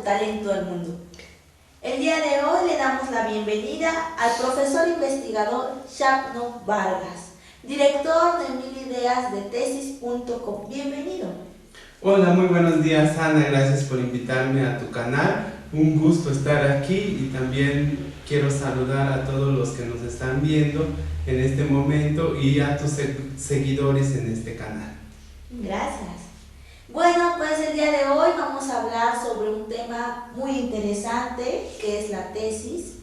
talento al mundo. El día de hoy le damos la bienvenida al profesor investigador Shapno Vargas, director de Mil Ideas de Tesis.com. Bienvenido. Hola, muy buenos días, Ana, gracias por invitarme a tu canal. Un gusto estar aquí y también quiero saludar a todos los que nos están viendo en este momento y a tus seguidores en este canal. Gracias. Bueno, pues el día de hoy vamos a hablar sobre un tema muy interesante, que es la tesis.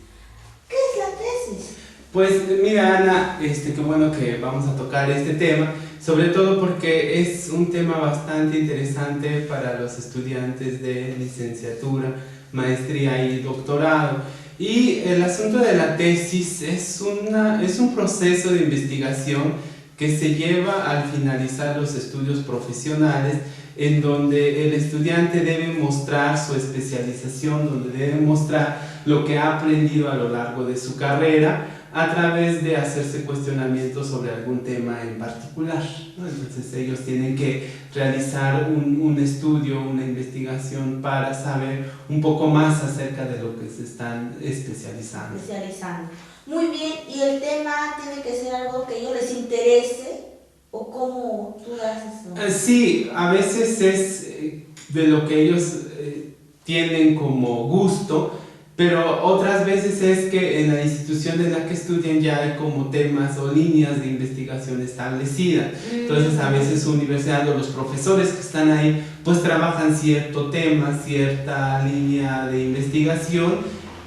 ¿Qué es la tesis? Pues mira, Ana, qué bueno que vamos a tocar este tema, sobre todo porque es un tema bastante interesante para los estudiantes de licenciatura, maestría y doctorado. Y el asunto de la tesis es un proceso de investigación que se lleva al finalizar los estudios profesionales, en donde el estudiante debe mostrar su especialización, donde debe mostrar lo que ha aprendido a lo largo de su carrera a través de hacerse cuestionamientos sobre algún tema en particular, ¿no? Entonces ellos tienen que realizar un estudio, una investigación para saber un poco más acerca de lo que se están especializando. Muy bien, ¿y el tema tiene que ser algo que a ellos les interese o cómo tú haces eso? Sí, a veces es de lo que ellos tienen como gusto, pero otras veces es que en la institución en la que estudian ya hay como temas o líneas de investigación establecidas. Entonces a veces su universidad o los profesores que están ahí pues trabajan cierto tema, cierta línea de investigación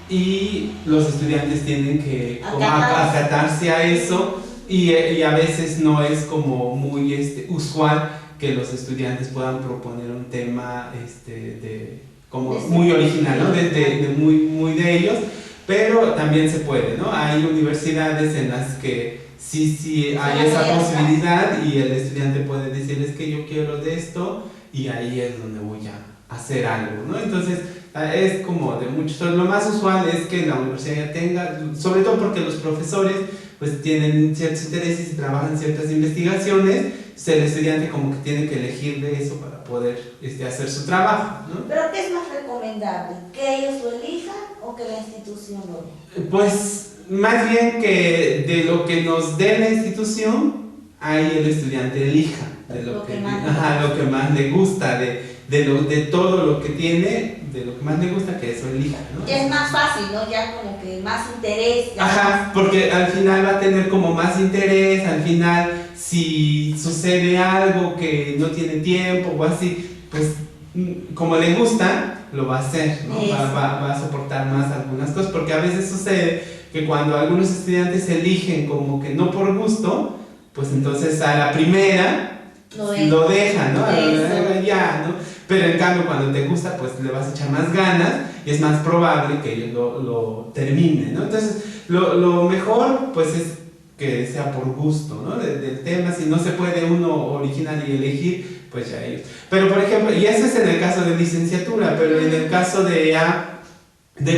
y los estudiantes tienen que como acatarse a eso y a veces no es como muy usual que los estudiantes puedan proponer un tema como muy original, ¿no? Muy de ellos, pero también se puede, ¿no? Hay universidades en las que sí hay esa posibilidad y el estudiante puede decir, es que yo quiero de esto y ahí es donde voy a hacer algo, ¿no? Entonces es como de muchos, lo más usual es que la universidad ya tenga, sobre todo porque los profesores pues tienen ciertos intereses y trabajan ciertas investigaciones, el estudiante como que tiene que elegir de eso para poder hacer su trabajo, ¿no? ¿Pero qué es más recomendable? ¿Que ellos lo elijan o que la institución lo elija? Pues más bien que de lo que nos dé la institución, ahí el estudiante elija de lo que más le gusta, de todo lo que tiene, de lo que más le gusta, que eso elija, ¿no? Ya es más fácil, ¿no? Ya como que más interés. Porque al final va a tener como más interés, al final si sucede algo que no tiene tiempo o así, pues como le gusta, lo va a hacer, ¿no? Va a soportar más algunas cosas, porque a veces sucede que cuando algunos estudiantes eligen como que no por gusto, pues entonces a la primera lo dejan, ¿no? Ya, ¿no? Pero en cambio cuando te gusta pues le vas a echar más ganas y es más probable que ellos lo terminen, ¿no? Entonces lo mejor pues es que sea por gusto, ¿no? Del tema, si no se puede uno original y elegir, pues ya ellos. Pero por ejemplo, y eso es en el caso de licenciatura, pero en el caso de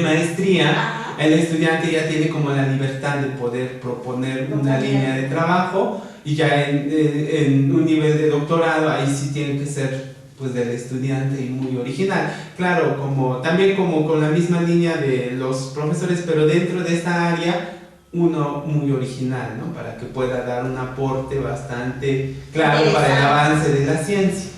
maestría, el estudiante ya tiene como la libertad de poder proponer una línea de trabajo y ya en un nivel de doctorado ahí sí tiene que ser pues del estudiante y muy original. Claro, también como con la misma línea de los profesores, pero dentro de esta área uno muy original, ¿no? Para que pueda dar un aporte bastante claro para el avance de la ciencia.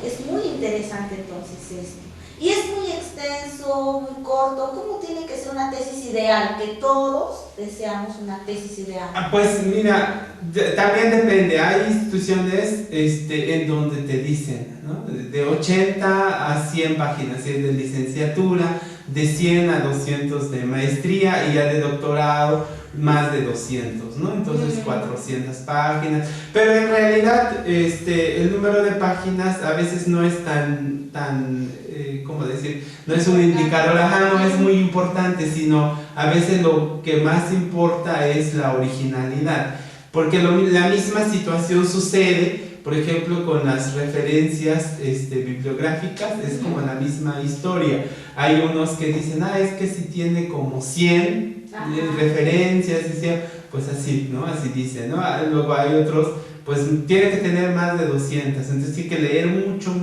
Es muy interesante entonces esto. Y es muy extenso, muy corto. ¿Cómo tiene que ser una tesis ideal? Que todos deseamos una tesis ideal. Pues mira, también depende. Hay instituciones en donde te dicen, ¿no? De 80 a 100 páginas, si es de licenciatura, de 100 a 200 de maestría y ya de doctorado más de 200, ¿no? Entonces 400 páginas, pero en realidad el número de páginas a veces no es tan ¿cómo decir? No es un indicador, no es muy importante, sino a veces lo que más importa es la originalidad, porque la misma situación sucede, por ejemplo, con las referencias bibliográficas, es como la misma historia. Hay unos que dicen, es que si tiene como 100 referencias, pues así, ¿no? Así dice, ¿no? Luego hay otros, pues tiene que tener más de 200, entonces tiene que leer mucho,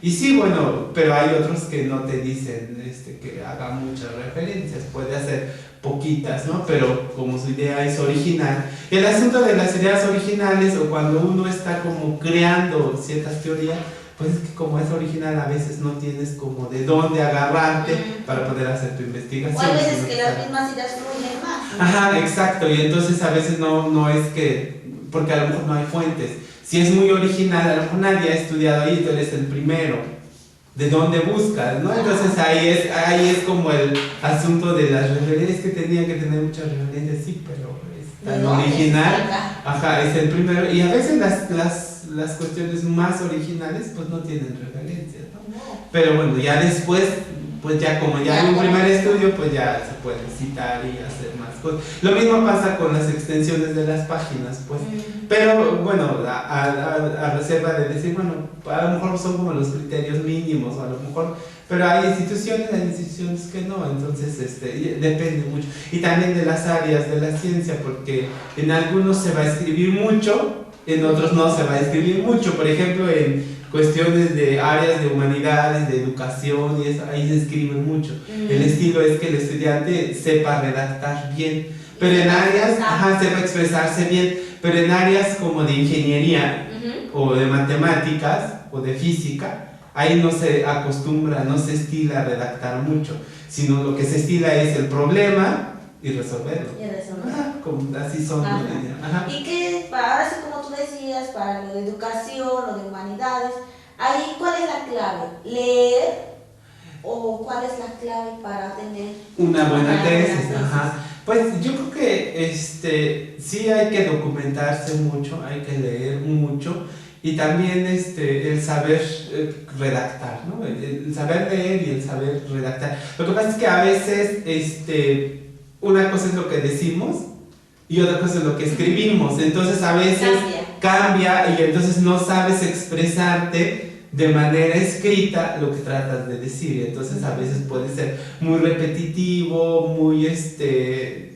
Y sí, bueno, pero hay otros que no te dicen que haga muchas referencias, puede hacer poquitas, ¿no? Pero como su idea es original. El asunto de las ideas originales o cuando uno está como creando ciertas teorías, pues es que como es original a veces no tienes como de dónde agarrarte para poder hacer tu investigación. O hay veces que las mismas ideas fluyen más, ¿no? Ajá, exacto, y entonces a veces no es que, porque a lo mejor no hay fuentes. Si es muy original, a lo mejor nadie ha estudiado ahí, tú eres el primero. ¿De dónde buscas? ¿No? Entonces ahí es como el asunto de las referencias, que tenía que tener muchas referencias, sí, pero es tan original. Ajá, es el primero. Y a veces las cuestiones más originales pues no tienen referencias, ¿no? Pero bueno, ya después, pues ya como ya hay un primer estudio, pues ya se puede citar y hacer más cosas. Lo mismo pasa con las extensiones de las páginas, pues. Pero bueno, a reserva de decir, bueno, a lo mejor son como los criterios mínimos, o a lo mejor, pero hay instituciones que no, entonces depende mucho. Y también de las áreas de la ciencia, porque en algunos se va a escribir mucho, en otros no se va a escribir mucho. Por ejemplo, en cuestiones de áreas de humanidades, de educación y eso, ahí se escribe mucho. El estilo es que el estudiante sepa redactar bien, pero en áreas, sepa expresarse bien, pero en áreas como de ingeniería o de matemáticas o de física, ahí no se acostumbra, no se estila a redactar mucho, sino lo que se estila es el problema y resolverlo. Así son. Y que ahora sí, como tú decías, para lo de educación o de humanidades, ahí ¿cuál es la clave? ¿Leer? ¿O cuál es la clave para tener una buena tesis? Pues yo creo que sí hay que documentarse mucho, hay que leer mucho, y también el saber redactar, ¿no? El saber leer y el saber redactar. Lo que pasa es que a veces una cosa es lo que decimos y otra cosa es lo que escribimos, entonces a veces cambia y entonces no sabes expresarte de manera escrita lo que tratas de decir, entonces a veces puede ser muy repetitivo, muy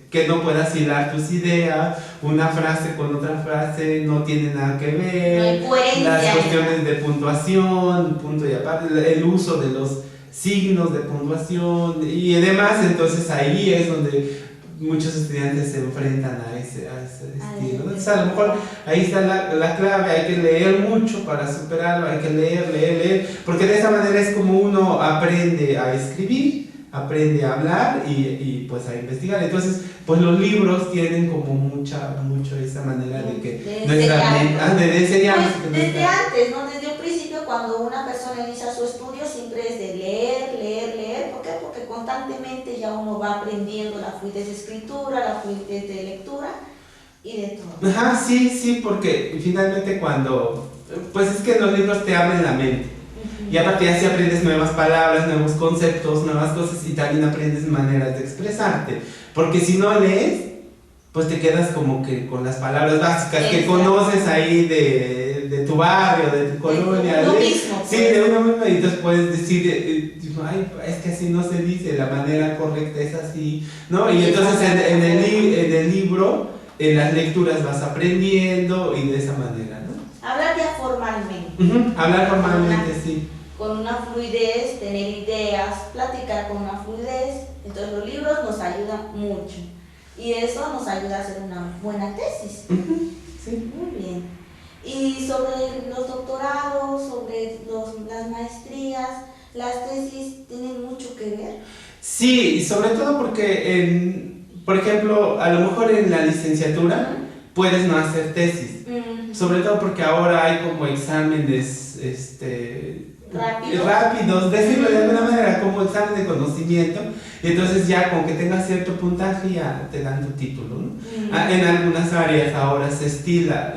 que no puedas hilar tus ideas, una frase con otra frase no tiene nada que ver, las cuestiones de puntuación, punto y aparte, el uso de los signos de puntuación y demás, entonces ahí es donde muchos estudiantes se enfrentan a ese estilo. Entonces a lo mejor ahí está la clave, hay que leer mucho para superarlo, hay que leer, porque de esa manera es como uno aprende a escribir, aprende a hablar y pues a investigar. Entonces pues los libros tienen como mucho esa manera de que de enseñar. Pues desde antes, ¿no? Desde un principio, cuando una persona inicia su estudio, siempre es de leer. ¿Por qué? Porque constantemente ya uno va aprendiendo la fluidez de escritura, la fluidez de lectura y de todo. Sí, porque finalmente pues es que los libros te abren la mente. Y aparte ya sí aprendes nuevas palabras, nuevos conceptos, nuevas cosas, y también aprendes maneras de expresarte. Porque si no lees, pues te quedas como que con las palabras básicas que conoces ahí de tu barrio, de tu colonia. De uno mismo. Sí, de uno mismo, y entonces puedes decir, ay, es que así no se dice, la manera correcta es así, ¿no? Y entonces en el libro, en las lecturas vas aprendiendo y de esa manera, ¿no? Hablar ya formalmente. Hablar formalmente, sí. Con una fluidez, tener ideas, platicar con una fluidez. Entonces los libros nos ayudan mucho. Y eso nos ayuda a hacer una buena tesis. Sí. Muy bien. Y sobre los doctorados, sobre las maestrías, las tesis tienen mucho que ver. Sí, y sobre todo porque, por ejemplo, a lo mejor en la licenciatura puedes no hacer tesis. Sobre todo porque ahora hay como exámenes rápidos, decirlo de alguna manera, como examen de conocimiento, y entonces ya con que tengas cierto puntaje ya te dan tu título, ¿no? En algunas áreas ahora se estila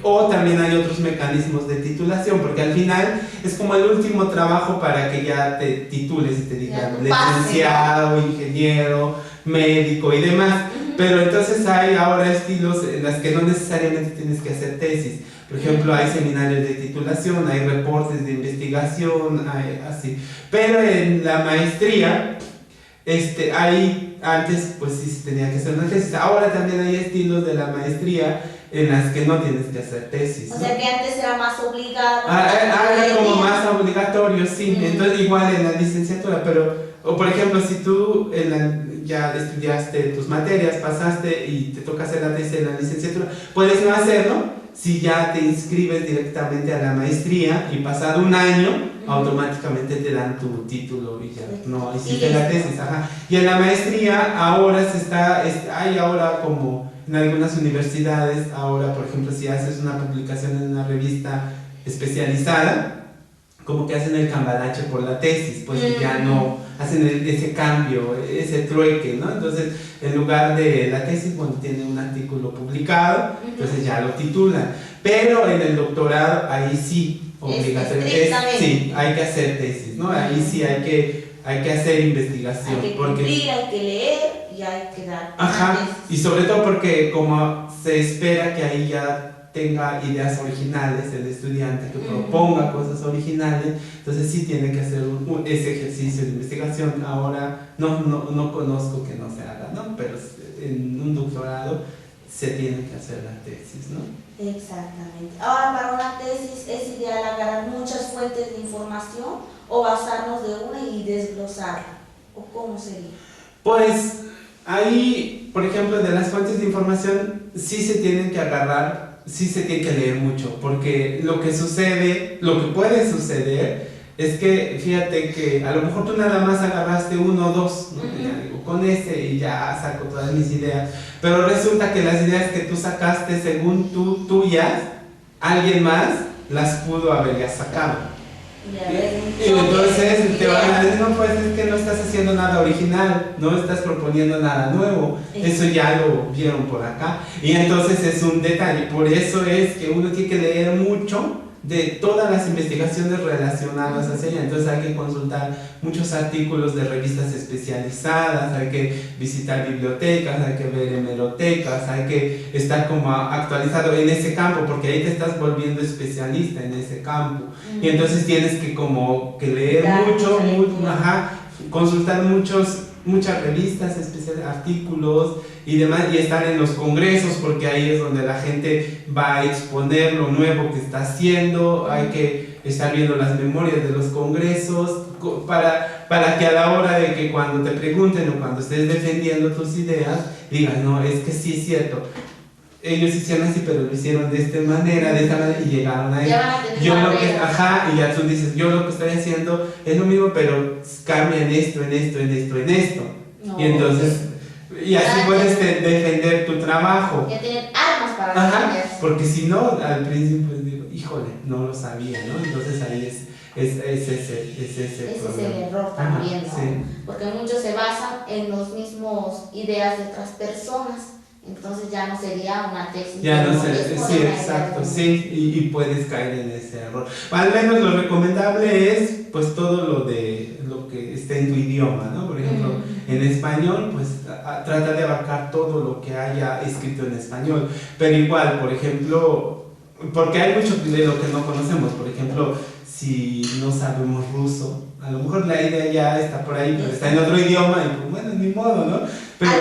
o también hay otros mecanismos de titulación, porque al final es como el último trabajo para que ya te titules y te digan licenciado, ingeniero, médico y demás. Pero entonces hay ahora estilos en los que no necesariamente tienes que hacer tesis. Por ejemplo, hay seminarios de titulación, hay reportes de investigación, hay así. Pero en la maestría hay antes pues sí se tenía que hacer una tesis. Ahora también hay estilos de la maestría en las que no tienes que hacer tesis, ¿no? O sea que antes era más obligado. Era como más obligatorio, sí. Entonces igual en la licenciatura, pero, o por ejemplo, si tú ya estudiaste tus materias, pasaste y te toca hacer la tesis en la licenciatura, puedes no hacerlo si ya te inscribes directamente a la maestría y pasado un año, automáticamente te dan tu título y ya no hiciste la tesis. Ajá. Y en la maestría ahora hay ahora como en algunas universidades, ahora por ejemplo si haces una publicación en una revista especializada, como que hacen el cambalache por la tesis, pues ya no hacen ese cambio, ese trueque, ¿no? Entonces, en lugar de la tesis, bueno, tiene un artículo publicado, entonces ya lo titulan. Pero en el doctorado, ahí sí, obligatoriamente, sí, hay que hacer tesis, ¿no? Ahí sí hay que hacer investigación. Hay que cumplir, hay que leer y hay que dar. Ajá, y sobre todo porque como se espera que ahí ya tenga ideas originales, el estudiante que proponga cosas originales, entonces sí tiene que hacer ese ejercicio de investigación. Ahora no conozco que no se haga, ¿no? Pero en un doctorado se tiene que hacer la tesis, ¿no? Exactamente. Ahora, para una tesis es ideal agarrar muchas fuentes de información o basarnos de una y desglosarla, ¿o cómo sería? Pues ahí, por ejemplo, de las fuentes de información sí se tienen que agarrar, sí se tiene que leer mucho, porque lo que puede suceder es que, fíjate que a lo mejor tú nada más agarraste uno o dos, ¿no? Ya digo, con ese y ya saco todas mis ideas, pero resulta que las ideas que tú sacaste según tú, tuyas, alguien más las pudo haber ya sacado. Y entonces te van a decir, no, pues es que no estás haciendo nada original, no estás proponiendo nada nuevo, eso ya lo vieron por acá. Y entonces es un detalle, por eso es que uno tiene que leer mucho de todas las investigaciones relacionadas hacia ella. Entonces hay que consultar muchos artículos de revistas especializadas, hay que visitar bibliotecas, hay que ver hemerotecas, hay que estar como actualizado en ese campo, porque ahí te estás volviendo especialista en ese campo. Y entonces tienes que como que leer mucho, consultar muchas revistas especiales, artículos y demás, y estar en los congresos, porque ahí es donde la gente va a exponer lo nuevo que está haciendo. Hay que estar viendo las memorias de los congresos para que a la hora de que cuando te pregunten o cuando estés defendiendo tus ideas, digas, no, es que sí es cierto, ellos hicieron así, pero lo hicieron de esta manera, y llegaron ahí. Y ya tú dices, yo lo que estoy haciendo es lo mismo, pero cambia en esto. No, y entonces, y así puedes defender tu trabajo. Ya tener armas para defender. Porque si no, al principio digo, híjole, no lo sabía, ¿no? Entonces ahí es ese el error también, ¿no? Sí. Porque muchos se basan en los mismos ideas de otras personas. Entonces ya no sería una tesis. Ya no sé, sí, exacto, sí, y puedes caer en ese error. Al menos lo recomendable es pues todo lo que esté en tu idioma, ¿no? Por ejemplo, en español, pues trata de abarcar todo lo que haya escrito en español. Pero igual, por ejemplo, porque hay mucho de lo que no conocemos. Por ejemplo, si no sabemos ruso, a lo mejor la idea ya está por ahí, pero está en otro idioma y pues bueno, ni modo, ¿no? Pero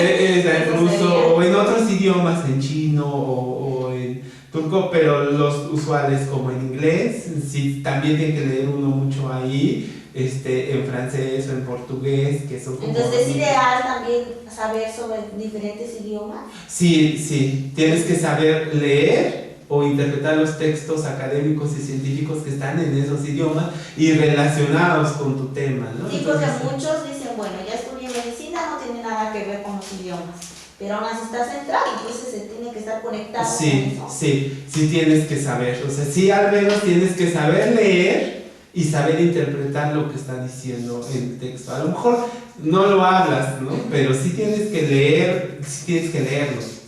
en ruso o en otros idiomas, en chino o en turco, pero los usuales como en inglés, sí, también tiene que leer uno mucho ahí, en francés o en portugués, que son como... Entonces es ideal también saber sobre diferentes idiomas. Sí, tienes que saber leer o interpretar los textos académicos y científicos que están en esos idiomas y relacionados con tu tema, ¿no? Sí, porque muchos dicen, bueno, ya estudié medicina, no tiene nada que ver con los idiomas, pero aún así está centrado, entonces se tiene que estar conectado con eso. Sí tienes que saber, o sea, sí al menos tienes que saber leer y saber interpretar lo que está diciendo el texto. A lo mejor no lo hablas, ¿no? Pero sí tienes que leer, sí tienes que leerlo.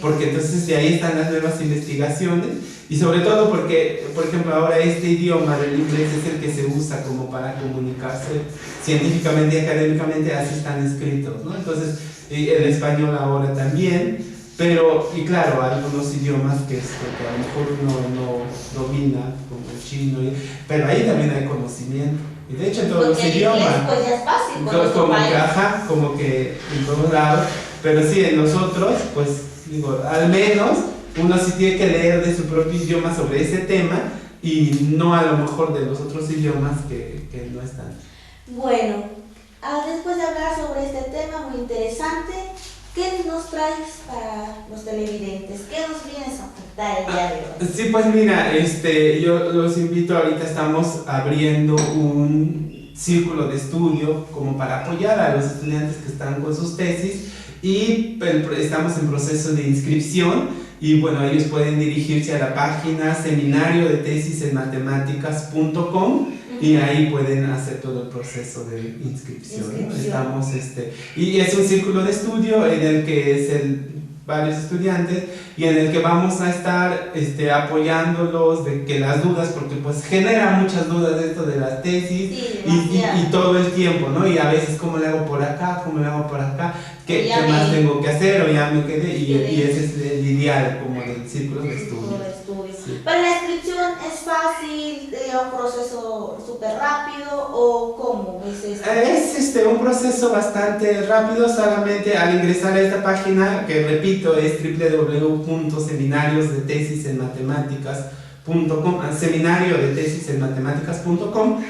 Porque entonces de ahí están las nuevas investigaciones y sobre todo porque, por ejemplo, ahora este idioma del inglés es el que se usa como para comunicarse científicamente y académicamente, así están escritos, ¿no? Entonces el español ahora también, pero, y claro, hay algunos idiomas que a lo mejor uno no domina, como el chino, pero ahí también hay conocimiento. Y de hecho en todos los idiomas. Porque el inglés pues ya es fácil con nuestro Como país. que, ajá, como que en todos lados. Pero sí, en nosotros, pues digo, al menos uno sí tiene que leer de su propio idioma sobre ese tema y no a lo mejor de los otros idiomas que no están. Bueno, después de hablar sobre este tema muy interesante, ¿qué nos traes para los televidentes? ¿Qué nos vienes a ofertar el día de hoy? Sí, pues mira, yo los invito, ahorita estamos abriendo un círculo de estudio como para apoyar a los estudiantes que están con sus tesis y estamos en proceso de inscripción. Y bueno, ellos pueden dirigirse a la página seminario de tesis en matemáticas.com y ahí pueden hacer todo el proceso de inscripción. ¿No? Estamos, y es un círculo de estudio en el que es varios estudiantes y en el que vamos a estar apoyándolos de que las dudas, porque pues genera muchas dudas esto de las tesis, sí, y todo el tiempo, ¿no? Y a veces, ¿cómo le hago por acá? ¿Cómo le hago por acá? ¿Qué más tengo que hacer? O ya me quedé, y ese es el ideal como del círculo de estudio. Sí. Pero la inscripción es fácil, un proceso súper rápido, ¿o cómo es esto? Es un proceso bastante rápido, solamente al ingresar a esta página, que repito es www.seminariosdetesisenmatemáticas.com, seminario de tesis en matemáticas.com.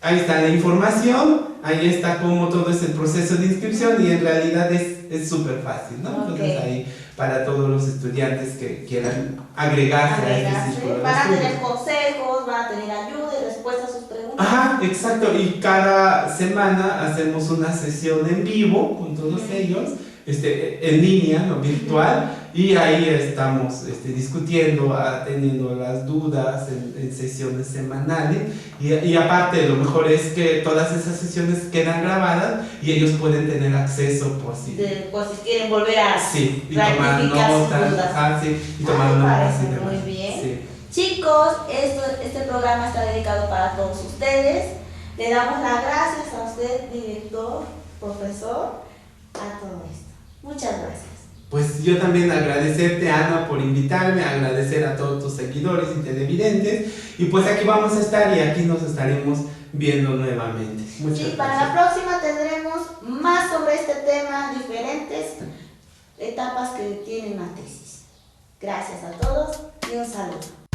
Ahí está la información, ahí está como todo es el proceso de inscripción y en realidad es súper fácil, ¿no? Entonces ahí para todos los estudiantes que quieran agregarse a este círculo. Van a tener consejos, van a tener ayuda y respuesta a sus preguntas. Ajá, exacto, y cada semana hacemos una sesión en vivo con todos ellos, en línea, no virtual, y ahí estamos discutiendo, atendiendo las dudas en sesiones semanales, y aparte lo mejor es que todas esas sesiones quedan grabadas y ellos pueden tener acceso por si quieren volver a y tomar notas, y tomar notas y demás. Muy bien. Sí. Chicos, este programa está dedicado para todos ustedes. Le damos las gracias a usted, director, profesor, a todo esto. Muchas gracias. Pues yo también agradecerte, Ana, por invitarme, agradecer a todos tus seguidores y televidentes, y pues aquí vamos a estar y aquí nos estaremos viendo nuevamente. Muchas gracias. Para la próxima tendremos más sobre este tema, diferentes etapas que tienen la tesis. Gracias a todos y un saludo.